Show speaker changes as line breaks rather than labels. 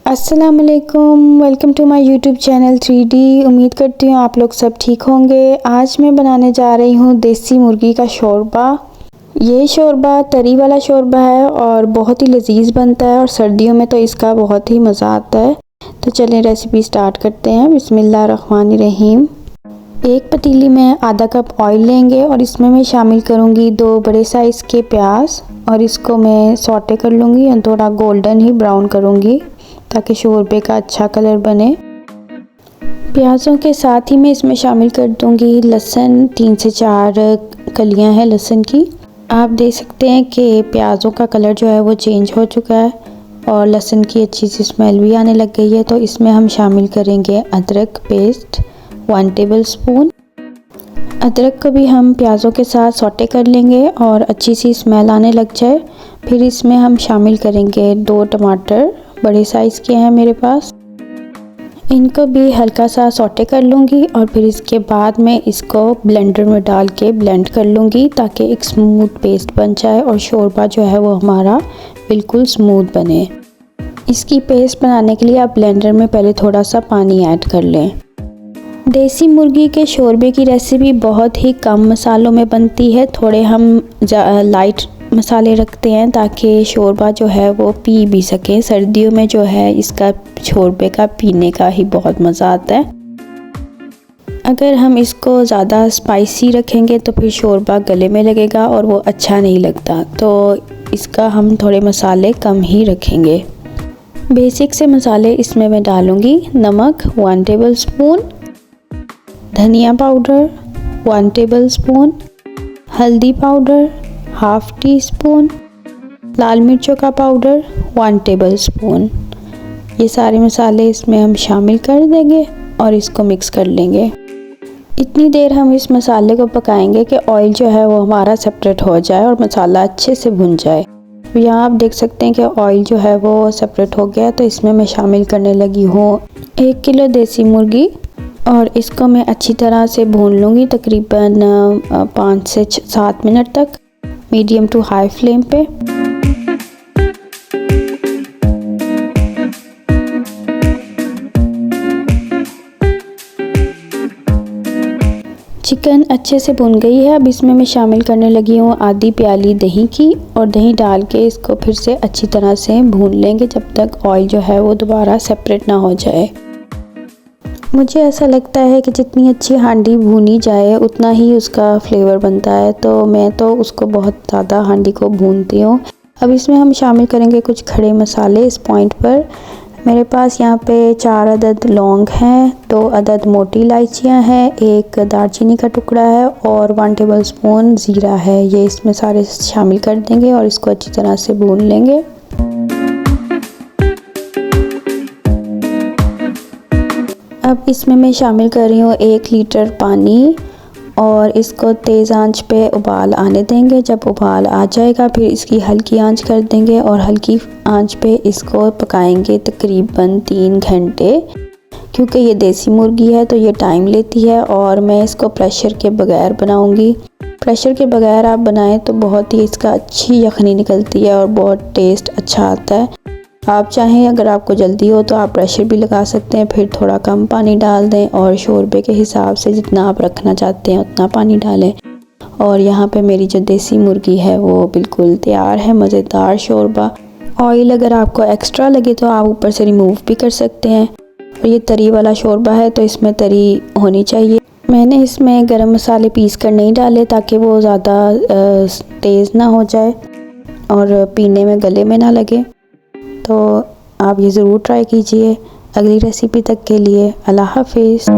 अस्सलाम वालेकुम, welcome to my YouTube channel 3D। उम्मीद करती हूँ आप लोग सब ठीक होंगे। आज मैं बनाने जा रही हूँ देसी मुर्गी का शोरबा। ये शोरबा तरी वाला शोरबा है और बहुत ही लजीज बनता है और सर्दियों में तो इसका बहुत ही मज़ा आता है। तो चलें रेसिपी स्टार्ट करते हैं। बिस्मिल्लाहिर्रहमानिर्रहीम। एक पतीली में आधा कप ऑयल लेंगे और इसमें मैं शामिल करूँगी 2 बड़े साइज़ के प्याज और इसको मैं सौटे कर लूँगी और थोड़ा गोल्डन ही ब्राउन करूँगी ताकि शोरबे का अच्छा कलर बने। प्याज़ों के साथ ही मैं इसमें शामिल कर दूंगी लहसुन। 3 से 4 कलियां हैं लहसुन की। आप देख सकते हैं कि प्याज़ों का कलर जो है वो चेंज हो चुका है और लहसुन की अच्छी सी स्मेल भी आने लग गई है। तो इसमें हम शामिल करेंगे अदरक पेस्ट 1 टेबल स्पून। अदरक को भी हम प्याज़ों के साथ सौटे कर लेंगे और अच्छी सी स्मेल आने लग जाए। फिर इसमें हम शामिल करेंगे 2 टमाटर, बड़े साइज़ के हैं मेरे पास। इनको भी हल्का सा सौटे कर लूँगी और फिर इसके बाद मैं इसको ब्लेंडर में डाल के ब्लेंड कर लूँगी ताकि एक स्मूथ पेस्ट बन जाए और शोरबा जो है वो हमारा बिल्कुल स्मूथ बने। इसकी पेस्ट बनाने के लिए आप ब्लेंडर में पहले थोड़ा सा पानी ऐड कर लें। देसी मुर्गी के शोरबे की रेसिपी बहुत ही कम मसालों में बनती है। थोड़े हम लाइट मसाले रखते हैं ताकि शोरबा जो है वो पी भी सके। सर्दियों में जो है इसका शोरबे का पीने का ही बहुत मज़ा आता है। अगर हम इसको ज़्यादा स्पाइसी रखेंगे तो फिर शोरबा गले में लगेगा और वो अच्छा नहीं लगता। तो इसका हम थोड़े मसाले कम ही रखेंगे। बेसिक से मसाले इसमें मैं डालूँगी। नमक 1 टेबल स्पून, धनिया पाउडर 1 टेबल स्पून, हल्दी पाउडर 1/2 टी स्पून, लाल मिर्चों का पाउडर 1 टेबल स्पून। ये सारे मसाले इसमें हम शामिल कर देंगे और इसको मिक्स कर लेंगे। इतनी देर हम इस मसाले को पकाएंगे कि ऑयल जो है वो हमारा सेपरेट हो जाए और मसाला अच्छे से भुन जाए। यहाँ आप देख सकते हैं कि ऑयल जो है वो सेपरेट हो गया। तो इसमें मैं शामिल करने लगी हूँ 1 किलो देसी मुर्गी और इसको मैं अच्छी तरह से भून लूँगी तकरीबन 5 से 7 मिनट तक, मीडियम टू हाई फ्लेम पे। चिकन अच्छे से भुन गई है। अब इसमें मैं शामिल करने लगी हूँ आधी प्याली दही की और दही डाल के इसको फिर से अच्छी तरह से भून लेंगे जब तक ऑयल जो है वो दोबारा सेपरेट ना हो जाए। मुझे ऐसा लगता है कि जितनी अच्छी हांडी भूनी जाए उतना ही उसका फ्लेवर बनता है। तो मैं तो उसको बहुत ज़्यादा हांडी को भूनती हूँ। अब इसमें हम शामिल करेंगे कुछ खड़े मसाले। इस पॉइंट पर मेरे पास यहाँ पे 4 अदद लौंग हैं, 2 अदद मोटी इलायचियाँ हैं, 1 दालचीनी का टुकड़ा है और 1 टेबल स्पून ज़ीरा है। ये इसमें सारे शामिल कर देंगे और इसको अच्छी तरह से भून लेंगे। अब इसमें मैं शामिल कर रही हूँ 1 लीटर पानी और इसको तेज़ आंच पे उबाल आने देंगे। जब उबाल आ जाएगा फिर इसकी हल्की आंच कर देंगे और हल्की आंच पे इसको पकाएंगे तकरीबन 3 घंटे। क्योंकि ये देसी मुर्गी है तो ये टाइम लेती है और मैं इसको प्रेशर के बगैर बनाऊंगी। प्रेशर के बगैर आप बनाएं तो बहुत ही इसका अच्छी यखनी निकलती है और बहुत टेस्ट अच्छा आता है। आप चाहें अगर आपको जल्दी हो तो आप प्रेशर भी लगा सकते हैं, फिर थोड़ा कम पानी डाल दें और शोरबे के हिसाब से जितना आप रखना चाहते हैं उतना पानी डालें। और यहाँ पे मेरी जो देसी मुर्गी है वो बिल्कुल तैयार है। मज़ेदार शोरबा। ऑयल अगर आपको एक्स्ट्रा लगे तो आप ऊपर से रिमूव भी कर सकते हैं। और ये तरी वाला शोरबा है तो इसमें तरी होनी चाहिए। मैंने इसमें गरम मसाले पीस कर नहीं डाले ताकि वो ज़्यादा तेज़ ना हो जाए और पीने में गले में ना लगे। तो आप ये ज़रूर ट्राई कीजिए। अगली रेसिपी तक के लिए अल्लाह हाफ़िज़।